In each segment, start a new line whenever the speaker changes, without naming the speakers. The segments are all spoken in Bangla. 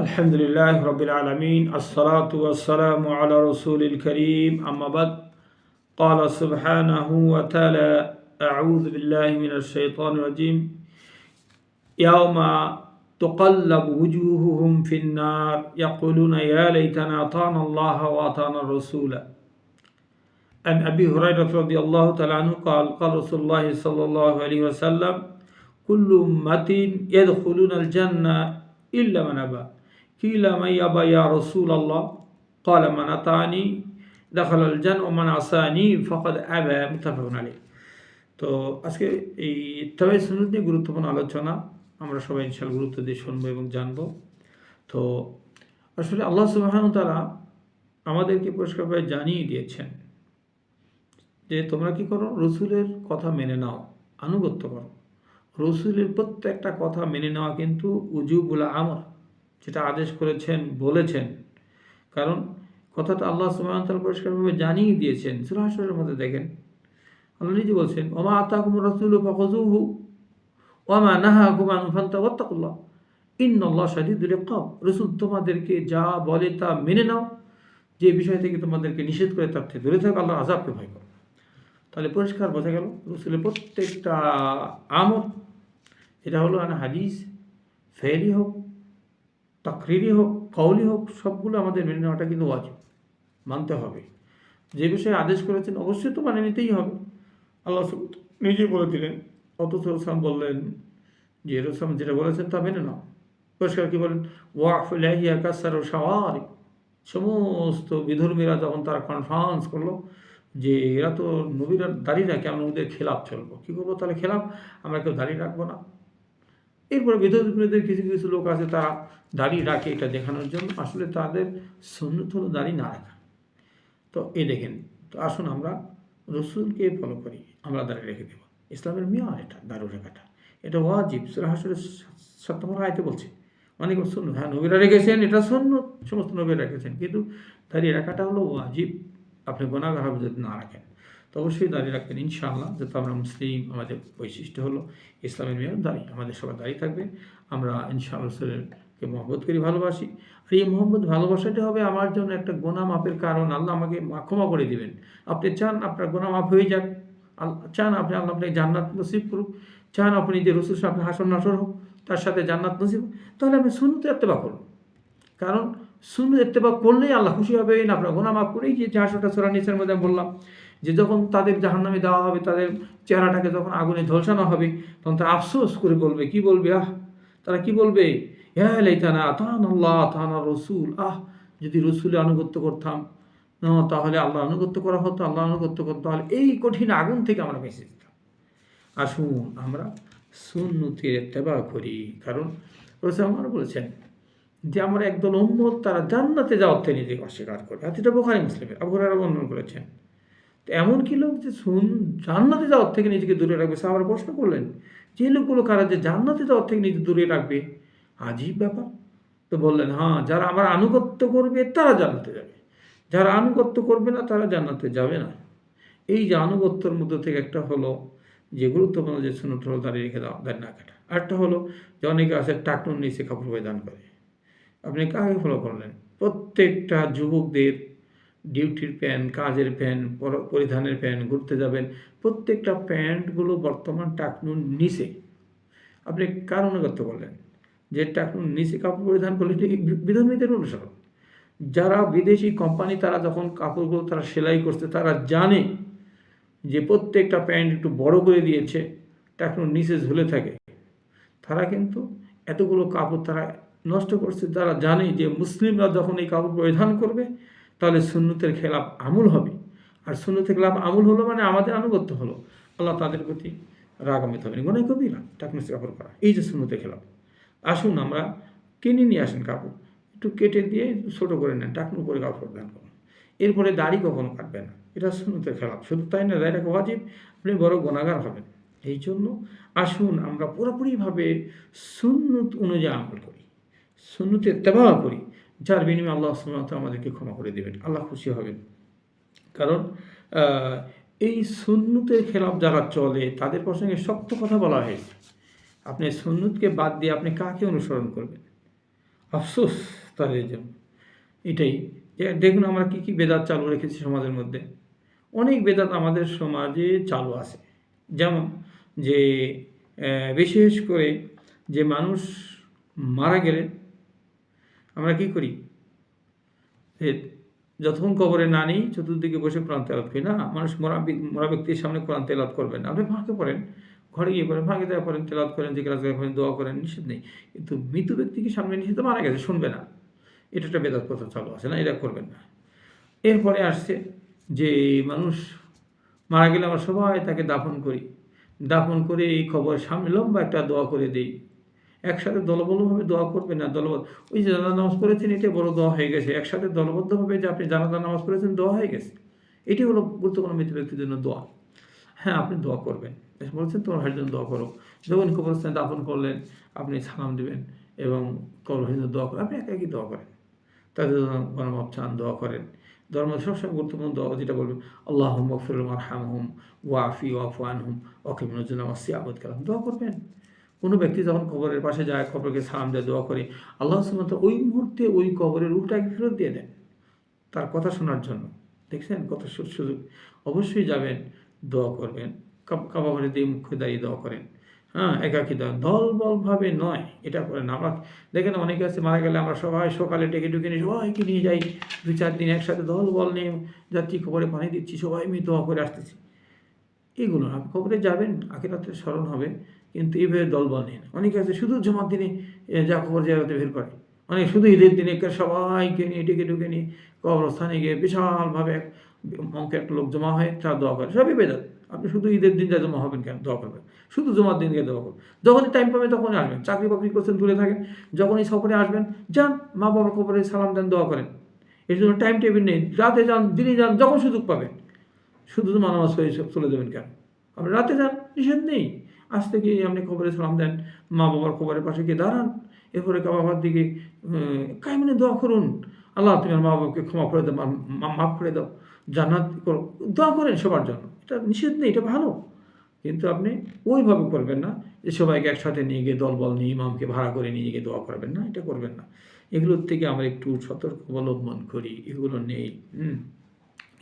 আলহামদুলিল্লাহ রবিল আলমিন আসসালাতু ওয়াসসালামু আলা রসুলিল করিম আম্মা বাদ قال سبحانه وتعالى أعوذ بالله من الشيطان الرجيم يوم تقلب وجوههم في النار يقولون يا ليتنا أطعنا الله وأطعنا الرسول عن أبي هريرة رضي الله تعالى عنه قال قال رسول الله صلى الله عليه وسلم كل أمة يدخلون الجنة إلا من أبى قيل من يأبى يا رسول الله قال من أطاعني دخل الجنة ومن عصاني فقد أبى متفق عليه। তো আজকে এই ইত্তেবা সুন্নাত নিয়ে গুরুত্বপূর্ণ আলোচনা আমরা সবাই ইনশাআল্লাহ গুরুত্ব দিয়ে শুনবো এবং জানবো। তো আসলে আল্লাহ সুবহানাহু ওয়া তাআলা আমাদেরকে পরিষ্কারভাবে জানিয়ে দিয়েছেন যে তোমরা কি করো, রসুলের কথা মেনে নাও, আনুগত্য করো। রসুলের প্রত্যেকটা কথা মেনে নেওয়া কিন্তু উজুবুল আমর, যেটা আদেশ করেছেন বলেছেন। কারণ কথাটা আল্লাহ সুবহানাহু ওয়া তাআলা পরিষ্কারভাবে জানিয়ে দিয়েছেন। সূরা হাশরের মধ্যে দেখেন আল্লাহ নিজে বলছেন ওমা আতাকুমুর রাসূলু ফাখুযুহু ওমা নাহাকুম আনহু ফান্তাকুল্লাহ ইন্নাল্লাহা শাদীদুল ইকাব। রসুল তোমাদেরকে যা বলে তা মেনে নাও, যে বিষয় থেকে তোমাদেরকে নিষেধ করে তার থেকে দূরে থাকো, আল্লাহর আযাবকে ভয় করো। তাহলে পরিষ্কার বোঝা গেল রসুলের প্রত্যেকটা আমল, এটা হলো হাদিস ফেলি হোক, তাকরিরি হোক, কওলি হোক, সবগুলো আমাদের মেনে নেওয়াটা কিন্তু ওয়াজিব, মানতে হবে। যে বিষয়ে আদেশ করেছেন অবশ্যই তো মানে নিতেই হবে। আল্লাহ নিজে বলে দিলেন, অথচ রসুল বললেন যে রসুল যেটা বলেছেন তা মেনে নাও। পরিষ্কার কি বলেন, ওয়াফিলাহিয়া কাসার সাওয়ারি, সমস্ত বিধর্মীরা যখন তারা কনফারেন্স করলো যে এরা তো নবীরা দাঁড়িয়ে রাখে, আমরা ওদের খেলাফ চলবো, কী করবো তাহলে খেলাফ, আমরা কেউ দাঁড়িয়ে রাখবো না। এরপরে বিধর্মীদের কিছু কিছু লোক আছে তারা দাড়ি রাখে এটা দেখানোর জন্য, আসলে তাদের সুন্নত হলো দাড়ি না রাখা। তো এই দেখেন, তো আসুন আমরা রসুলকে ফলো করি, আমরা দাড়ি রেখে দেবো। ইসলামের মেয়ার এটা, দাড়ি রাখাটা এটা ওয়াজিব। সূরা হাশরের ৭ নম্বর আয়াতে বলছে, মানে সুন্নত, হ্যাঁ নবীরা রেখেছেন, এটা সুন্নত, সমস্ত নবীরা রেখেছেন, কিন্তু দাড়ি রাখাটা হলো ওয়াজিব। আপনি গুনাহগার হবে যদি না রাখেন। তো অবশ্যই দাঁড়িয়ে রাখবেন ইনশাআল্লাহ, যেহেতু আমরা মুসলিম, আমাদের বৈশিষ্ট্য হলো ইসলামের মেয়ার দাঁড়ি, আমাদের সবার দাঁড়িয়ে থাকবে। আমরা ইনশাআল্লাহ রসুলকে মহব্বত করি, ভালোবাসি। আর এই মহব্বত ভালোবাসাটা হবে আমার জন্য একটা গুনাহ মাপের কারণ। আল্লাহ আমাকে ক্ষমা করে দিবেন। আপনি চান আপনার গুনাহ মাফ হয়ে যাক, চান আপনি আল্লাহ আপনাকে জান্নাত নসিব করুক, চান আপনি যে রসুল সাথে হাসর নাসর হোক, তার সাথে জান্নাত নসিব, তাহলে আপনি সুন্নতে ইত্তেবা করুন। কারণ সুন্নত ইত্তেবা করলেই আল্লাহ খুশি হবেন, আপনার গুনাহ মাফ করেই। যে 400টা সূরা নিসের মধ্যে বললাম যে যখন তাদের জাহান্নামে দেওয়া হবে, তাদের চেহারাটাকে যখন আগুনে ঝলসানো হবে, তখন তারা আফসোস করে বলবে, কি বলবে, তারা কি বলবে, ইয়া লাইতানা আতানাল্লাহ আতানা রাসূল, যদি রসুলের আনুগত্য করতাম, তাহলে আল্লাহ আনুগত্য করা হতো, আল্লাহ আনুগত্য করতে হলে এই কঠিন আগুন থেকে আমরা বেঁচে যেতাম। আসুন আমরা সুন্নতের ইত্তেবা করি। কারণ রসুল আমার বলেছেন যে আমার একদল উম্মত তারা জান্নাতে যাওয়ার থেকে নিজেকে অস্বীকার করে। এটা বুখারী মুসলিমের, আবু হুরায়রা বর্ণনা করেছেন। তো এমন কি লোক যে জান্নাতে যাওয়ার থেকে নিজেকে দূরে রাখবে? সাহাবারা প্রশ্ন করলেন যে লোকগুলো কারা যে জান্নাতে যাওয়ার থেকে নিজে দূরে রাখবে, আজীব ব্যাপার। তো বললেন, হ্যাঁ যারা আমার আনুগত্য করবে তারা জান্নাতে যাবে, যারা আনুগত্য করবে না তারা জান্নাতে যাবে না। এই যে আনুগত্যের মধ্যে থেকে একটা হলো যে গুরুত্বপূর্ণ যে সুন্নত হলো দাঁড়িয়ে রেখে দাও, দাঁড়িয়ে না কাটা। আরেকটা হলো যে অনেকে আছে টাকনুর নিচে কাপড় পরিধান করে। আপনি কাকে ফলো করলেন? প্রত্যেকটা যুবকদের ডিউটির প্যান্ট, কাজের প্যান্ট, পরিধানের প্যান্ট, ঘুরতে যাবেন, প্রত্যেকটা প্যান্টগুলো বর্তমান টাকনুর নিচে। আপনি কার অনুগত্য করলেন? যে টাকনুর নিচে কাপড় পরিধান করলে এটি বিধর্মীদের অনুসরণ। যারা বিদেশি কোম্পানি তারা যখন কাপড়গুলো তারা সেলাই করছে, তারা জানে যে প্রত্যেকটা প্যান্ট একটু বড় করে দিয়েছে, টাকনুর নিচে ঝুলে থাকে, তারা কিন্তু এতগুলো কাপড় তারা নষ্ট করছে। তারা জানে যে মুসলিমরা যখন এই কাপড় পরিধান করবে তাহলে সুন্নতের খেলাফ আমল হবে, আর সুন্নতের খেলাফ আমল হলো মানে আমাদের আনুগত্য হলো, আল্লাহ তাদের প্রতি রাগান্বিত হবেন। গুনাহ কবিরা টাকনুর কাপড় করা, এই যে সুন্নতের খেলাফ। আসুন আমরা কিনে নিয়ে আসেন কাপড়, একটু কেটে দিয়ে ছোটো করে নেন, টাকনু করে কাপড় পরিধান করুন। এরপরে দাড়ি কখনো কাটবে না, এটা সুন্নতের খেলাফ। শুধু তাই না, দাড়িটাকে ওয়াজিব, আপনি বড় গুনাহগার হবেন। এই জন্য আসুন আমরা পুরোপুরিভাবে সুন্নত অনুযায়ী আমল করি, সুন্নতে ইত্তেবা করি, যার বিনিময়ে আল্লাহ সুবহানাহু ওয়া তাআলা আমাদেরকে ক্ষমা করে দেবেন, আল্লাহ খুশি হবেন। কারণ এই সুন্নতের খেলাফ যারা চলে তাদের প্রসঙ্গে শক্ত কথা বলা হয়েছে। আপনি সুন্নতকে বাদ দিয়ে আপনি কাকে অনুসরণ করবেন? আফসোস তাদের জন্য। এটাই যে দেখুন আমরা কী কী বেদাত চালু রেখেছি সমাজের মধ্যে। অনেক বেদাত আমাদের সমাজে চালু আছে। যেমন যে বিশেষ করে যে মানুষ মারা গেলে আমরা কি করি, যতক্ষণ কবরে না নেই চতুর্দিকে বসে কোরআন তেলাওয়াত করি না। মানুষ মরা ব্যক্তির সামনে কোরআন তেলাওয়াত করবেন না। আপনি ফাঁকে পড়েন, ঘরে গিয়ে পড়েন, ফাঁকে দেওয়া পড়েন, তেলাওয়াত করেন, জিকির আজকার করেন, দোয়া করেন, নিষেধ নেই। কিন্তু মৃত ব্যক্তিকে সামনে নিষেধ, মারা গেছে শুনবে না, এটা একটা বেদাত কথা চালু আছে না, এটা করবেন না। এরপরে আসছে যে মানুষ মারা গেলে আমরা সবাই তাকে দাফন করি, দাফন করে এই খবরের সামনে লম্বা একটা দোয়া করে দিই। একসাথে দলবদ্ধভাবে দোয়া করবেন না, ওই যে জানাজা নামাজ পড়েছেন এটা বড় দোয়া হয়ে গেছে। একসাথে দলবদ্ধভাবে যে আপনি জানাজা নামাজ পড়েছেন দোয়া হয়ে গেছে, এটি হলো গুরুত্বপূর্ণ মৃত ব্যক্তির জন্য দোয়া। হ্যাঁ, আপনি দোয়া করবেন, বলছেন তোমার ভাইয়ের জন্য দোয়া করো। যখন কবরস্থানে দাফন করলেন আপনি সালাম দেবেন এবং কবরের জন্য দোয়া করেন, আপনি একাই দোয়া করেন, তাদের জন্য গণমাপ চান, দোয়া করেন। ধর্ম সবসময় গুরুত্বপূর্ণ দোয়া যেটা বলবেন আল্লাহুম্মা গফিরহুম ওয়ারহামহুম ওয়াফি ওয়াফু আনহুম ওয়াকিমুজ জানামাসিয়াবত কালাম, দোয়া করবেন। কোনো ব্যক্তি যখন কবরের পাশে যায়, কবরকে সালাম দেয়, দোয়া করে, আল্লাহ সুবহানাহু ওয়া তাআলা ওই মুহূর্তে ওই কবরের রূহটাকে ফেরত দিয়ে দেন তার কথা শোনার জন্য। দেখছেন কত সুযোগ। অবশ্যই যাবেন, দোয়া করবেন, কাবা ঘরে দিয়ে মুখে দাঁড়িয়ে দোয়া করেন। হ্যাঁ, একাকী দোয়া, দলবলভাবে নয়, এটা করেন। আমরা দেখেন অনেকে আছে মারা গেলে আমরা সবাই সকালে ডেকে ডুকে নিয়ে সবাইকে নিয়ে যাই, 2-4 দিন একসাথে দলবল নিয়ে যাচ্ছি, কবরে পানি দিচ্ছি, সবাই মিলে দোয়া করে আসতেছি। এগুলো আপনি কবরে যাবেন, আখিরাতে স্মরণ হবে, কিন্তু এইভাবে দলবল নেই না। অনেকে আছে শুধু জমার দিনে যা কবর জিয়ারতে বের করে, অনেক শুধু ঈদের দিনে সবাইকে নিয়ে ডেকে ডুকে নিয়ে কবরস্থানে গিয়ে বিশালভাবে অঙ্কের একটা লোক জমা হয়, তার দোয়া করে, সবই বেদাত। আপনি শুধু ঈদের দিন যা জমা হবেন কেন দোয়া করবেন, শুধু জমার দিন গিয়ে দোয়া করবেন। যখনই টাইম পাবেন তখনই আসবেন, চাকরি বাকরি করছেন দূরে থাকেন, যখনই সফরে আসবেন যান, মা বাবার কবরে সালাম দেন, দোয়া করেন। এর জন্য টাইম টেবিল নেই, রাতে যান, দিনে যান, যখন সুযোগ পাবেন। শুধু তো নামাজ পড়ে চলে যাবেন কেন? আপনি রাতে যান, নিষেধ নেই। আজ থেকে আপনি কবরে সালাম দেন, মা বাবার কবরের পাশে গিয়ে দাঁড়ান, এরপরে বাবার দিকে কাইমনে দোয়া করুন, আল্লাহ তুমি আমার মা বাবাকে ক্ষমা করে দাও, মাফ করে দাও, জান্নাত করো, দোয়া করেন সবার জন্য। এটা নিষেধ নেই, এটা ভালো। কিন্তু আপনি ওইভাবে করবেন না যে সবাইকে একসাথে নিয়ে গিয়ে দলবল নিয়ে ইমামকে ভাড়া করে নিয়ে গিয়ে দোয়া করবেন না, এটা করবেন না। এগুলোর থেকে আমরা একটু সতর্ক অবলম্বন করি, এগুলো নেই।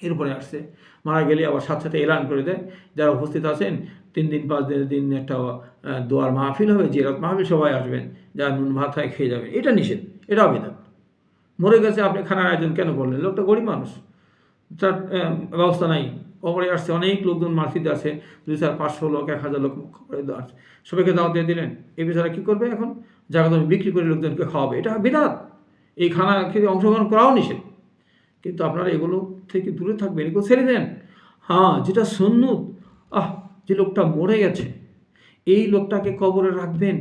এরপরে আসছে মারা গেলে আবার সাথে সাথে এলান করে দেয়, যারা উপস্থিত আছেন 3 দিন 5 দিন একটা দোয়ার মাহফিল হবে, জিয়ারত মাহফিল, সবাই আসবেন, যা নুন ভাত হয় খেয়ে যাবেন। এটা নিষেধ, এটাও বিধান। মরে গেছে আপনি খানার আয়োজন কেন করলেন? লোকটা গরিব মানুষ, তার ব্যবস্থা নাই, কবরে আসছে, অনেক লোকজন মার্সিদে আছে, 200-500 লোক, 1000 লোক কবরে আসছে, সবাইকে দাওয়াত দিয়ে দিলেন। এই বেচারা কী করবে এখন? জায়গা জমি বিক্রি করে লোকজনকে খাওয়াবে, এটা বিধাত। এই খানা খেতে অংশগ্রহণ করাও নিষেধ। কিন্তু আপনারা এগুলো থেকে দূরে থাকবেন, এগুলো ছেড়ে দেন। হ্যাঁ, যেটা সুন্নত, যে লোকটা মরে গেছে এই লোকটাকে কবরে রাখবেন।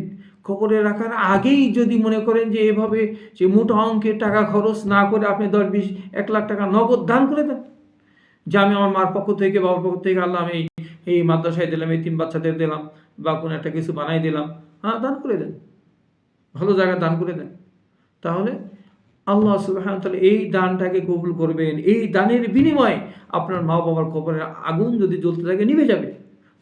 কবরে রাখার আগেই যদি মনে করেন যে এভাবে যে মোটা অঙ্কের টাকা খরচ না করে আপনি 10-20-1 লাখ টাকা নগদ দান করে দেন, যে আমি আমার মার পক্ষ থেকে, বাবার পক্ষ থেকে, আল্লাহ আমি এই মাদ্রাসায় দিলাম, এই 3 বাচ্চাদের দিলাম, বা কোনো একটা কিছু বানাই দিলাম, হ্যাঁ দান করে দেন, ভালো জায়গায় দান করে দেন। তাহলে আল্লাহ সুবহানাহু ওয়া তাআলা এই দানটাকে কবুল করবেন। এই দানের বিনিময়ে আপনার মা বাবার কবরের আগুন যদি জ্বলতে থাকে নিভে যাবে,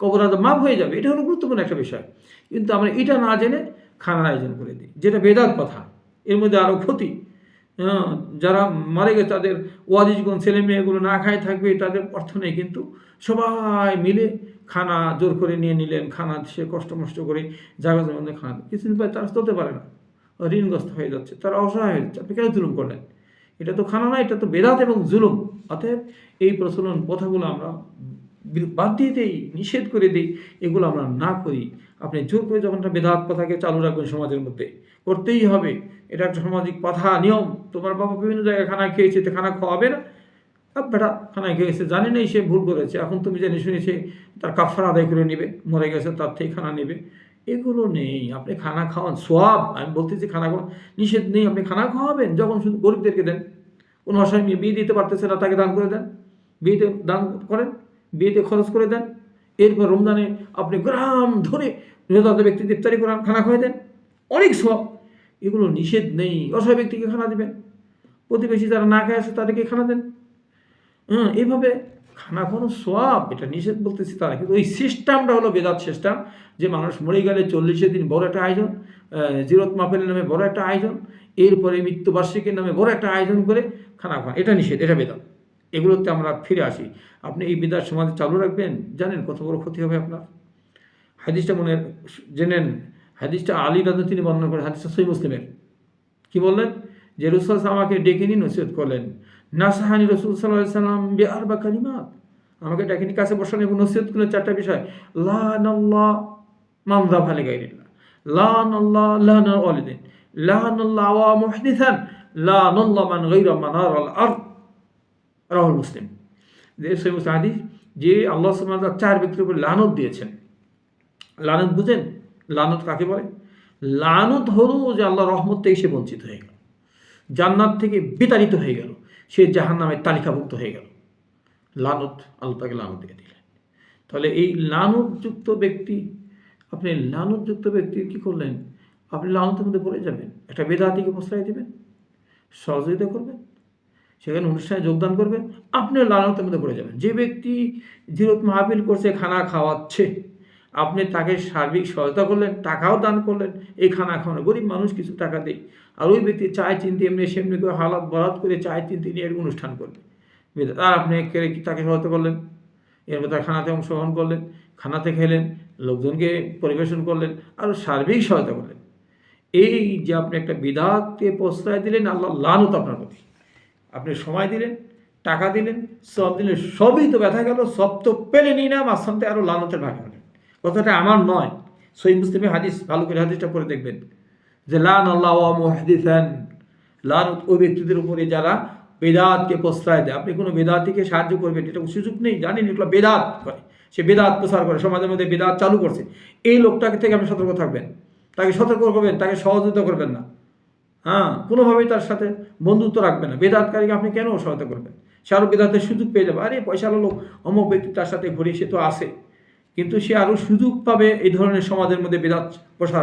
কবর আযাব মাফ হয়ে যাবে। এটা হলো গুরুত্বপূর্ণ একটা বিষয়। কিন্তু আমরা এটা না জেনে খানার আয়োজন করে দিই, যেটা বেদাত কথা। এর মধ্যে আরও ক্ষতি। যারা মারা গেছে তাদের ওয়ারিশগণ, ছেলে মেয়েগুলো না খায় থাকবে, তাদের অর্থ নেই, কিন্তু সবাই মিলে খানা জোর করে নিয়ে নিলেন, খানা সে কষ্ট মষ্ট করে জায়গা জমিতে খানা, কিছুদিন পরে তারা চলতে পারে না, ঋণগ্রস্ত হয়ে যাচ্ছে, তারা অসহায় হয়ে যাচ্ছে। আপনি কেন জুলুম করলেন? এটা তো খানা না, এটা তো বেদাত এবং জুলুম। অতএব এই প্রচলন প্রথাগুলো আমরা বাদ দিয়ে দিই, নিষেধ করে দিই, এগুলো আমরা না করি। আপনি জোর করে যখন একটা বেদাত প্রথাকে চালু রাখবেন সমাজের মধ্যে, করতেই হবে, এটা একটা সামাজিক প্রথা, নিয়ম। তোমার বাবা বিভিন্ন জায়গায় খানা খেয়েছে, তো খানা খাওয়াবে না? বেটা খানা খেয়েছে, জানি নেই সে ভুল করেছে, এখন তুমি জেনে শুনেছে তার কাফারা আদায় করে নেবে, মরে গেছে তার থেকে খানা নেবে, এগুলো নেই। আপনি খানা খাওয়ান, সোয়াব। আমি বলতেছি খানা খাওয়ান নিষেধ নেই, আপনি খানা খাওয়াবেন, যখন শুধু গরিবদেরকে দেন। কোনো অসহায় মেয়ে বিয়ে দিতে পারতেছে না, তাকে দান করে দেন, বিয়েতে দান করেন, বিয়েতে খরচ করে দেন। এরপর রমজানে আপনি গ্রাম ধরে রোজাদার ব্যক্তিদের ইফতারি করান, খানা খাওয়াই দেন, অনেক সওয়াব। এগুলো নিষেধ নেই। অসহায় ব্যক্তিকে খানা দেবেন, প্রতিবেশী যারা না খেয়ে আসে তাদেরকে খানা দেন। এইভাবে খানা খাওয়ানো সোয়াব, এটা নিষেধ বলতেছি তারা, কিন্তু ওই সিস্টেমটা হলো বেদাত সিস্টেম, যে মানুষ মরে গেলে 40 দিন বড় একটা আয়োজন, জিরত মাহফিলের নামে বড় একটা আয়োজন, এরপরে মৃত্যুবার্ষিকীর নামে বড় একটা আয়োজন করে খানা খাওয়া, এটা নিষেধ, এটা বেদাত। এগুলোতে আমরা ফিরে আসি। আপনি এই বিদাত সমাজে চালু রাখবেন, জানেন কত বড় ক্ষতি হবে আপনার। হাদিসটা মনে জেনেন, হাদিসটা আলী রাদিয়াল্লাহু তিনি বর্ণনা করেন, হাদিসটা সহিহ মুসলিমের। কি বললেন? যে রাসূল আমাকে ডেকে নিয়ে নসিহত করলেন, নাসাহানি রাসূল সাল্লাল্লাহু আলাইহি ওয়াসাল্লাম বিআরবা কালিমাত, আমাকে ডেকে নিয়ে কাছে বসান এবং নসিহত করলেন 4টা বিষয়। লানাল্লাহ মান যাবহা লিগাইরিল্লাহ, লানাল্লাহ লানা ওয়ালিদিন, লানাল্লাহ ওয়া মুহদিসান, লানাল্লাহ মান গায়রা মানারাল আরদ। রাহুল মুসলিম। যে সহিহ মুসলিম হাদিস, যে আল্লাহ সুবহানাহু ওয়া তাআলা 4 ব্যক্তির উপর লানত দিয়েছেন। লানত বুঝেন? লানত কাকে বলে? লানত হলো যে আল্লাহ রহমত থেকে সে বঞ্চিত হয়ে গেল, জান্নাত থেকে বিতাড়িত হয়ে গেল, সে জাহান্নামের তালিকাভুক্ত হয়ে গেল। লানত, আল্লাহ তাকে লানত দিয়ে দিলেন। তাহলে এই লানতযুক্ত ব্যক্তি, আপনি লানতযুক্ত ব্যক্তি কি করলেন? আপনি লানতের মধ্যে পড়ে যাবেন, একটা বেদাতিকে প্রশ্রয় দেবেন, সহযোগিতা করবেন, সেখানে অনুষ্ঠানে যোগদান করবেন, আপনিও লানতের মধ্যে পড়ে যাবেন। যে ব্যক্তি জিরত মাহফিল করছে, খানা খাওয়াচ্ছে, আপনি তাকে সার্বিক সহায়তা করলেন, টাকাও দান করলেন, এই খানা খাওয়ানো, গরিব মানুষ কিছু টাকা দেয়, আর ওই ব্যক্তি চায় চিনতে এমনি সেমনি করে হালাত বরাত করে চায় চিনতে নিয়ে অনুষ্ঠান করবে, আর আপনি তাকে সহায়তা করলেন, এরপর তার খানাতে অংশগ্রহণ করলেন, খানাতে খেলেন, লোকজনকে পরিবেশন করলেন, আরও সার্বিক সহায়তা করলেন। এই যে আপনি একটা বিদাতকে প্রশ্রয় দিলেন, আল্লাহ লানত আপনার প্রতি। আপনি সময় দিলেন, টাকা দিলেন, সব দিলেন, সবই তো ব্যথা গেল, সব তো পেলেনই না, মাঝখানতে আরও লানতের ভাগে হলেন। কথাটা আমার নয়, সহিহ মুসলিমের হাদিস, ভালো করে হাদিসটা পড়ে দেখবেন, যে লানাল্লাহু ওয়া মুহদিসান, লানত ওই ব্যক্তিদের উপরে যারা বেদাতকে প্রশ্রয় দেয়। আপনি কোনো বেদাতিকে সাহায্য করবেন, এটা সুযোগ নেই, জানেন এগুলো বেদাত করে, সে বেদাত প্রচার করে, সমাজের মধ্যে বেদাত চালু করছে, এই লোকটাকে থেকে আপনি সতর্ক থাকবেন, তাকে সতর্ক করবেন, তাকে সহযোগিতা করবেন না, কোনোভাবেই তার সাথে বন্ধুত্ব রাখবেন না। বেদাতকারীকে আপনি কেন সহায়তা করবেন? সে আরও বেদাতের সুযোগ পেয়ে যাবে, আরে পয়সাওয়ালা লোক অমুক ব্যক্তি তার সাথে ঘুরে, সে তো আসে, কিন্তু সে আরও সুযোগ পাবে এই ধরনের সমাজের মধ্যে বেদাত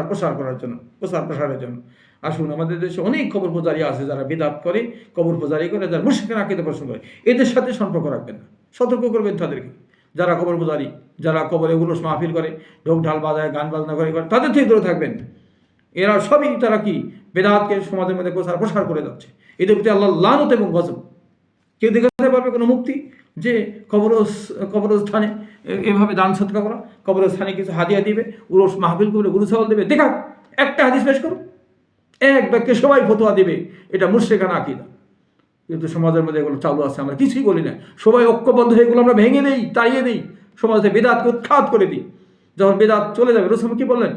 প্রসারের জন্য। আসুন, আমাদের দেশে অনেক কবর পূজারী আছে যারা বেদাত করে, কবর পূজারী করে, যারা মুশরিকের আকীদা পোষণ করে, এদের সাথে সম্পর্ক রাখবেন না, সতর্ক করবেন তাদেরকে। যারা কবর পূজারী, যারা কবরে উরুস মাহফিল করে, ঢোক ঢাল বাজায়, গান বাজনা করে, তাদের থেকে দূরে থাকবেন। এরা সবই তারা কি বেদাতকে সমাজের মধ্যে প্রসার করে যাচ্ছে। এদের প্রতি আল্লাহ লানত এবং গজব। কেউ দেখাতে পারবে কোনো মুক্তি যে কবরস্থানে এভাবে দান সৎকা করা, কবরস্থানে কিছু হাদিয়া দিবে, উরস মাহফিল করে গরু ছাগল দেবে? দেখা একটা হাদিস পেশ করো, এক ব্যক্তি সবাই ফতোয়া দিবে এটা মুশরিকানা আকীদা। কিন্তু সমাজের মধ্যে এগুলো চালু আছে, আমরা কিছুই বলি না, সবাই ঐক্যবদ্ধ হয়ে এগুলো আমরা ভেঙে দিই, তাড়িয়ে দিই, সমাজে বেদাতকে উৎখাত করে দিই। যখন বেদাত চলে যাবে, রাসূল কি বললেন?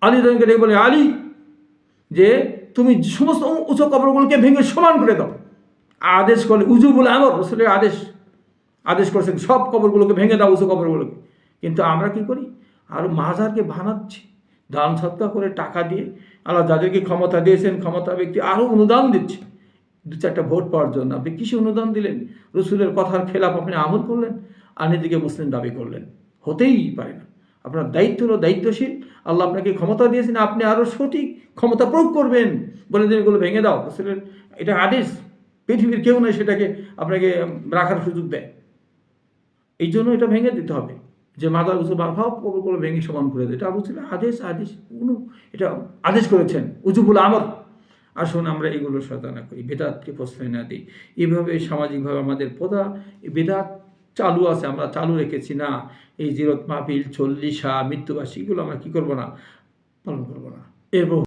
আলী রাদিয়াল্লাহু আনহু বলে, আলী, যে তুমি সমস্ত উঁচু কবরগুলোকে ভেঙে সমান করে দাও। আদেশ করলে উজুবুল আমর, রাসূলের আদেশ করেছেন সব কবরগুলোকে ভেঙে দাও, উঁচু কবরগুলোকে। কিন্তু আমরা কি করি? আরও মাজারকে বানাচ্ছি, দান সৎকা করে, টাকা দিয়ে। আল্লাহ যাদেরকে ক্ষমতা দিয়েছেন, ক্ষমতা ব্যক্তি আরও অনুদান দিচ্ছে 2-4টা ভোট পাওয়ার জন্য। আপনি কিসে অনুদান দিলেন? রসুলের কথার খেলাফ আপনি আমল করলেন, আর নিজেকে মুসলিম দাবি করলেন। হতেই পারে না। আপনার দায়িত্ব হলো দায়িত্বশীল, আল্লাহ আপনাকে ক্ষমতা দিয়েছেন, আপনি আরও সঠিক ক্ষমতা প্রয়োগ করবেন, বলে দিন এগুলো ভেঙে দাও। রসুলের এটা আদেশ, পৃথিবীর কেউ নয় সেটাকে আপনাকে রাখার সুযোগ দেয়। এই জন্য এটা ভেঙে দিতে হবে, যে মাদার উঁচু ভাব কবরগুলো ভেঙে সমান করে দেয়। এটা রসুলের আদেশ এটা আদেশ করেছেন, উজুবুল আমর। আসুন আমরা এগুলো সাধনা করি, বেদাতকে প্রশ্রয় না দিই। এইভাবে সামাজিকভাবে আমাদের বেদাত চালু আছে, আমরা চালু রেখেছি না। এই জিরত মাহফিল, 40 মৃত্যুবার্ষিকী, এগুলো আমরা কী করবো না? পালন করবো না। এরপর